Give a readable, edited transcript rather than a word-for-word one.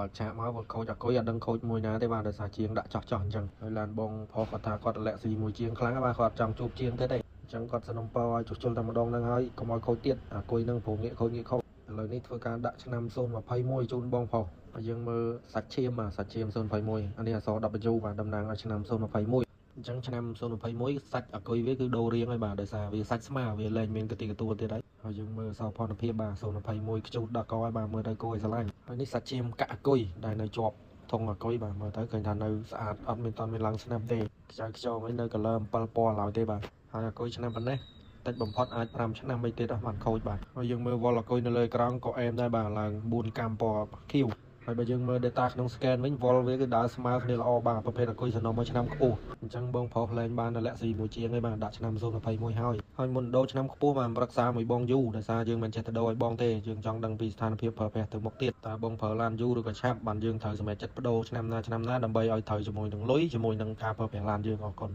បើឆាកមកវល់ខូចអត់អត់ដឹងខូចមួយណាទេបាទដោយសារជាងដាក់ចោះអញ្ចឹងហើយឡានបងផុសគាត់ថាគាត់លាក់ស៊ីមួយជាងខ្លាំងបាទគាត់ចង់ជួបជាងទៀតទេអញ្ចឹងគាត់សនំពរឲ្យចុះជុលតែម្ដងហ្នឹងហើយកុំឲ្យខូចទៀតអាគុយហ្នឹងព្រោះងាកខូចឥឡូវនេះធ្វើការដាក់ឆ្នាំ021ជូនបងផុសហើយយើងមើលសាច់ឈាមបាទសាច់ឈាម021អានេះអក្សរ W បាទតំណាងឲ្យឆ្នាំ021អញ្ចឹងឆ្នាំ021សាច់អាគុយវាគឺដូររៀងហើយបាទដោយសារវាសាច់ស្មើវាលែងមានកតិកតួទៀតហើយយើងមើលសោភ័ណភាពបាទ021ខ្ជូតដល់កហើយបាទមើលទៅគួរឲ្យស្រឡាញ់ហើយនេះសាច់ឈាមកាក់អាគុយដែលនៅជាប់ធុងអាគុយបាទមើលទៅឃើញថានៅស្អាតអត់មានឡើងស្នាមទេខ្ចៅខ្ចងហើយនៅ color 7ពណ៌ឡើយទេបាទហើយអាគុយឆ្នាំប៉ុណ្ណេះតិចបំផុតអាច5ឆ្នាំអីទៀតបានខូចបាទហើយយើងមើលវល់អាគុយនៅលើអេក្រង់ក៏អែមដែរបាទឡើង4កម្មពណ៌ខៀវហើយបើយើងមើល data ក្នុង scan វិញវល់វាគឺដើរស្មើគ្នាល្អបាទប្រភេទអាគុយសំណុំមួយឆ្នាំខ្ពស់អញ្ចឹងបងប្រុសលែងបានលាក់ស៊ីមួយជាងឯងបាទដាក់ឆ្នាំ021ហើយមុនដូរឆ្នាំខ្ពស់បាទប្រឹក្សាមួយបងយូរដោយសារយើងមិនចេះទៅដូរឲ្យបងទេយើងចង់ដឹងពីស្ថានភាពប្រើប្រាស់ទៅមុខទៀតតើបងប្រើឡានយូរឬក៏ឆាប់បានយើងត្រូវសម្រេចចិត្តបដូរឆ្នាំណាដើម្បីឲ្យត្រូវជាមួយនឹងលុយជាមួយនឹងការប្រើប្រាស់ឡានយើងអរគុណ